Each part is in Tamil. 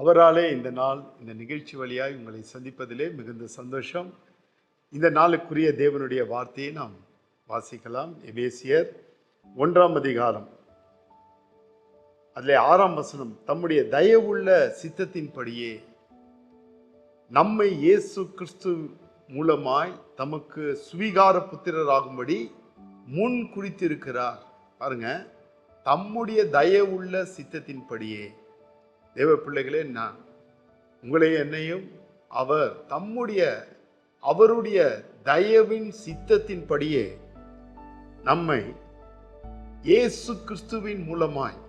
அவராலே இந்த நாள் இந்த நிகழ்ச்சி வழியாய் உங்களை சந்திப்பதிலே மிகுந்த சந்தோஷம். இந்த நாளுக்குரிய தேவனுடைய வார்த்தையை நாம் வாசிக்கலாம். எபேசியர் 1ஆம் அதிகாரம் அதிலே 6ஆம் வசனம். தம்முடைய தயவுள்ள சித்தத்தின்படியே நம்மை இயேசு கிறிஸ்து மூலமாய் தமக்கு சுவீகார புத்திரராகும்படி முன் குறித்திருக்கிறார். பாருங்க, தம்முடைய தயவுள்ள சித்தத்தின்படியே. தேவ பிள்ளைகளே, நான் உங்களையும் என்னையும் அவர் அவருடைய தயவின் சித்தத்தின்படியே நம்மை இயேசு கிறிஸ்துவின் மூலமாய்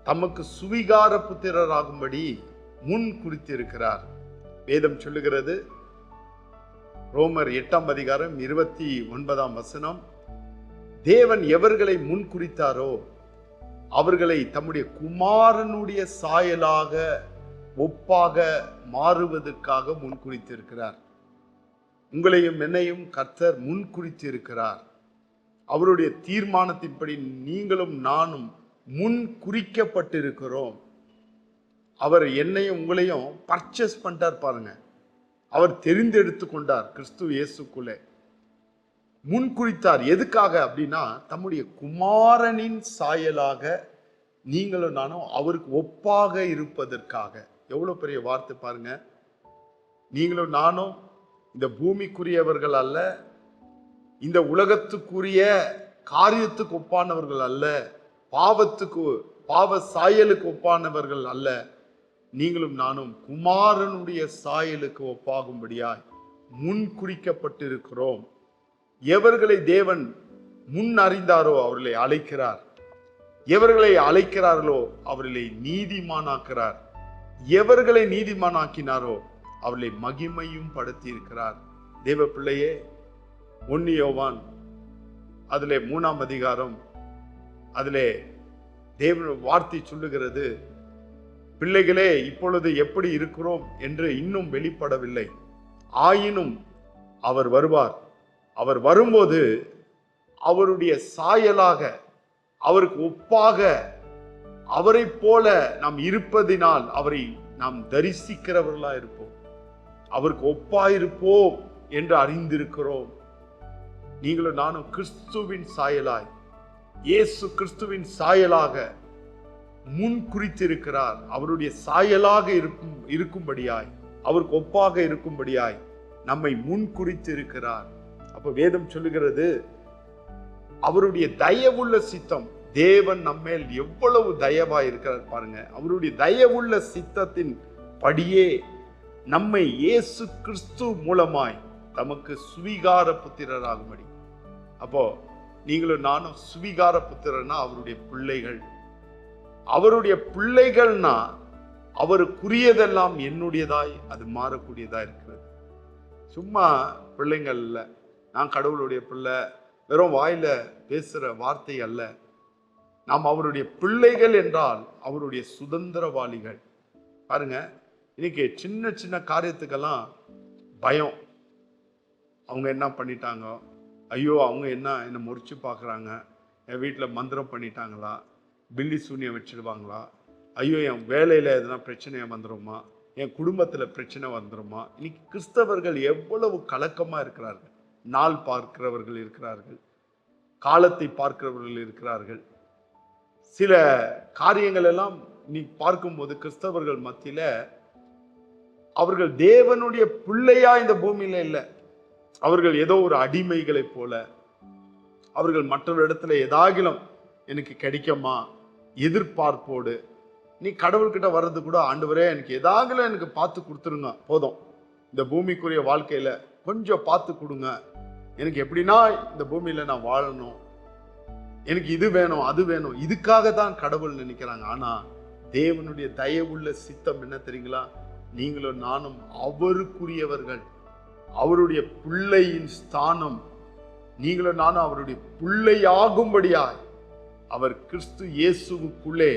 தமக்கு சுவீகார புத்திரராகும்படி முன் குறித்திருக்கிறார். வேதம் சொல்லுகிறது, ரோமர் 8ஆம் அதிகாரம் 29ஆம் வசனம், தேவன் எவர்களை முன் குறித்தாரோ அவர்களை தம்முடைய குமாரனுடைய சாயலாக ஒப்பாக மாறுவதற்காக முன்குறித்திருக்கிறார். உங்களையும் என்னையும் கர்த்தர் முன்குறித்திருக்கிறார். அவருடைய தீர்மானத்தின்படி நீங்களும் நானும் முன் குறிக்கப்பட்டிருக்கிறோம். அவர் என்னையும் உங்களையும் பர்ச்சேஸ் பண்ணிட்டார். பாருங்க, அவர் தெரிந்தெடுத்து கொண்டார். கிறிஸ்து இயேசுக்குள்ளே முன்குறித்தார். எதுக்காக அப்படின்னா, தம்முடைய குமாரனின் சாயலாக நீங்களும் நானும் அவருக்கு ஒப்பாக இருப்பதற்காக. எவ்வளவு பெரிய வார்த்தை பாருங்க. நீங்களும் நானும் இந்த பூமிக்குரியவர்கள் அல்ல, இந்த உலகத்துக்குரிய காரியத்துக்கு ஒப்பானவர்கள் அல்ல, பாவ சாயலுக்கு ஒப்பானவர்கள் அல்ல. நீங்களும் நானும் குமாரனுடைய சாயலுக்கு ஒப்பாகும்படியாய் முன் குறிக்கப்பட்டிருக்கிறோம். எவர்களை தேவன் முன் அறிந்தாரோ அவர்களை அழைக்கிறார். எவர்களை அழைக்கிறார்களோ அவர்களை நீதிமானாக்கிறார். எவர்களை நீதிமானாக்கினாரோ அவர்களை மகிமையும் படுத்தி இருக்கிறார். தேவ பிள்ளையே, 1 யோவான் அதிலே 3ஆம் அதிகாரம் அதிலே தேவ வார்த்தை சொல்லுகிறது, பிள்ளைகளே, இப்பொழுது எப்படி இருக்கிறோம் என்று இன்னும் வெளிப்படவில்லை. ஆயினும் அவர் வருவார். அவர் வரும்போது அவருடைய சாயலாக அவருக்கு ஒப்பாக அவரை போல நாம் இருப்பதினால் அவரை நாம் தரிசிக்கிறவர்களா இருப்போம். அவருக்கு ஒப்பாயிருப்போம் என்று அறிந்திருக்கிறோம். நீங்களும் நானும் கிறிஸ்துவின் சாயலாய், இயேசு கிறிஸ்துவின் சாயலாக முன் குறித்திருக்கிறார். அவருடைய சாயலாக இருக்கும்படியாய், அவருக்கு ஒப்பாக இருக்கும்படியாய் நம்மை முன் குறித்திருக்கிறார். அப்ப வேதம் சொல்லுகிறது, அவருடைய தயவுள்ள சித்தம். தேவன் நம்மேல் எவ்வளவு தயவா இருக்கிறார் பாருங்க. அவருடைய தயவுள்ள சித்தத்தின் படியே நம்மை இயேசு கிறிஸ்து மூலமாய் தமக்கு சுவீகார புத்திரராகும்படி. அப்போ நீங்களும் நானும் சுவீகார புத்திரனா அவருடைய பிள்ளைகள். அவருடைய பிள்ளைகள்னா அவருக்குரியதெல்லாம் என்னுடையதாய் அது மாறக்கூடியதா இருக்கிறது. சும்மா பிள்ளைங்கள் இல்ல, நான் கடவுளுடைய பிள்ளை, வெறும் வாயில பேசுற வார்த்தை அல்ல. நாம் அவருடைய பிள்ளைகள் என்றால் அவருடைய சுதந்திரவாளிகள். பாருங்க, இன்னைக்கு சின்ன சின்ன காரியத்துக்கெல்லாம் பயம். அவங்க என்ன பண்ணிட்டாங்க, ஐயோ அவங்க என்ன முறிச்சு பார்க்குறாங்க, என் வீட்டில் மந்திரம் பண்ணிட்டாங்களா, பில்லி சூனியம் வச்சிடுவாங்களா, ஐயோ என் வேலையில் எதனா பிரச்சனையாக வந்துடுமா, என் குடும்பத்தில் பிரச்சனை வந்துடுமா. இன்னைக்கு கிறிஸ்தவர்கள் எவ்வளவு கலக்கமாக இருக்கிறார்கள். நாள் பார்க்கிறவர்கள் இருக்கிறார்கள், காலத்தை பார்க்கிறவர்கள் இருக்கிறார்கள். சில காரியங்கள் எல்லாம் நீ பார்க்கும்போது கிறிஸ்தவர்கள் மத்தியில அவர்கள் தேவனுடைய பிள்ளையா இந்த பூமியில இல்லை. அவர்கள் ஏதோ ஒரு அடிமைகளை போல, அவர்கள் மற்றொரு இடத்துல ஏதாகிலும் எனக்கு கிடைக்குமா எதிர்பார்ப்போடு. நீ கடவுள்கிட்ட வர்றது கூட, ஆண்டவரே எனக்கு ஏதாகிலும் எனக்கு பார்த்து கொடுத்துருங்க போதும், இந்த பூமிக்குரிய வாழ்க்கையில கொஞ்சம் பார்த்து கொடுங்க, எனக்கு எப்படின்னா இந்த பூமியில நான் வாழணும், எனக்கு இது வேணும் அது வேணும். இதுக்காக தான் கடவுள் நினைக்கிறாங்க. ஆனா தேவனுடைய தயவுள்ள சித்தம் என்ன தெரியுங்களா? நீங்களும் நானும் அவருக்குரியவர்கள், அவருடைய பிள்ளையின் ஸ்தானம். நீங்களும் நானும் அவருடைய பிள்ளையாகும்படியாய் அவர் கிறிஸ்து இயேசுவுக்குள்ளே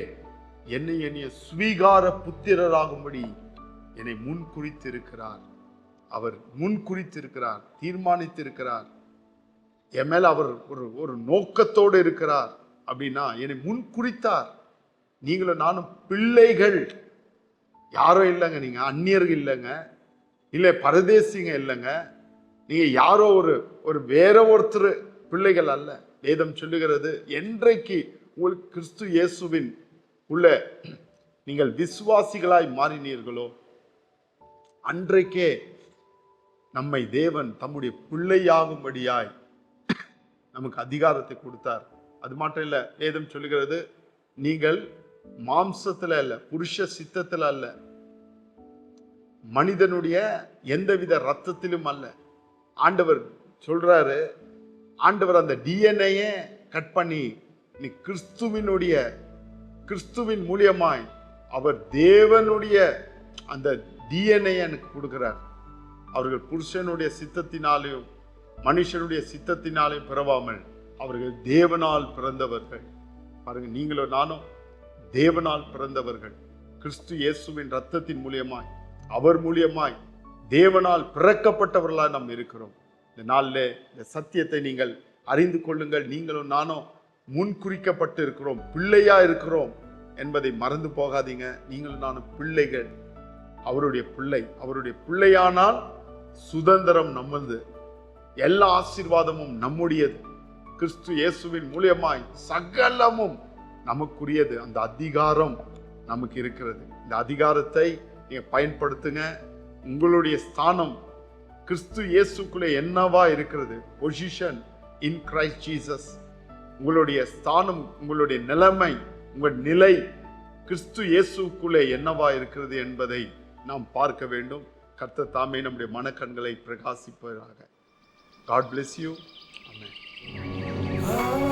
என்னைய சுவீகார புத்திரராகும்படி என்னை முன் குறித்திருக்கிறார். அவர் முன் குறித்திருக்கிறார், தீர்மானித்திருக்கிறார். என் மேல அவர் ஒரு நோக்கத்தோடு இருக்கிறார். அப்படின்னா என்னை முன் குறித்தார். நீங்களும் நானும் பிள்ளைகள். யாரோ இல்லைங்க, நீங்க அந்நியர்கள் இல்லைங்க, இல்லை பரதேசிங்க இல்லைங்க, நீங்க யாரோ ஒரு வேற ஒருத்தர் பிள்ளைகள் அல்ல. வேதம் சொல்லுகிறது, என்றைக்கு உங்களுக்கு கிறிஸ்து இயேசுவின் உள்ள நீங்கள் விசுவாசிகளாய் மாறினீர்களோ அன்றைக்கே நம்மை தேவன் தம்முடைய பிள்ளையாகும்படியாய் நமக்கு அதிகாரத்தை கொடுத்தார். அது மட்டும் இல்ல, வேதம் சொல்லுகிறது, நீங்கள் மாம்சத்துல அல்ல, புருஷ சித்தத்துல அல்ல, மனிதனுடைய எந்தவித ரத்தத்திலும் அல்ல. ஆண்டவர் சொல்றாரு, ஆண்டவர் அந்த டிஎன்ஏ கட் பண்ணி நீ கிறிஸ்துவின் மூலியமாய் அவர் தேவனுடைய அந்த டிஎன்ஏ எனக்கு கொடுக்கிறார். அவர்கள் புருஷனுடைய சித்தத்தினாலேயும் மனுஷனுடைய சித்தத்தினாலேயும் பிறவாமல் அவர்கள் தேவனால் பிறந்தவர்கள். பாருங்க, நீங்களும் நானும் தேவனால் பிறந்தவர்கள். கிறிஸ்து இயேசுவின் ரத்தத்தின் மூலியமாய், அவர் மூலியமாய் தேவனால் பிறக்கப்பட்டவர்களாக நாம் இருக்கிறோம். இந்த நாளில் இந்த சத்தியத்தை நீங்கள் அறிந்து கொள்ளுங்கள். நீங்களும் நானும் முன்குறிக்கப்பட்டு இருக்கிறோம், பிள்ளையா இருக்கிறோம் என்பதை மறந்து போகாதீங்க. நீங்களும் நானும் பிள்ளைகள், அவருடைய பிள்ளையானால் சுதந்திரம் நம்மது, எல்லா ஆசீர்வாதமும் நம்முடையது. கிறிஸ்து இயேசுவின் மூலியமாய் சகலமும் நமக்குரியது. அந்த அதிகாரம் நமக்கு இருக்கிறது. இந்த அதிகாரத்தை நீங்க பயன்படுத்துங்க. உங்களுடைய ஸ்தானம் கிறிஸ்து இயேசுக்குள்ளே என்னவா இருக்கிறது? Position in Christ Jesus. உங்களுடைய ஸ்தானம், உங்களுடைய நிலைமை, உங்கள் நிலை கிறிஸ்து இயேசுக்குள்ளே என்னவா இருக்கிறது என்பதை நாம் பார்க்க வேண்டும். கர்த்தர் தாமே நம்முடைய மனக்கண்களை பிரகாசிப்பதாக. God bless you. Amen.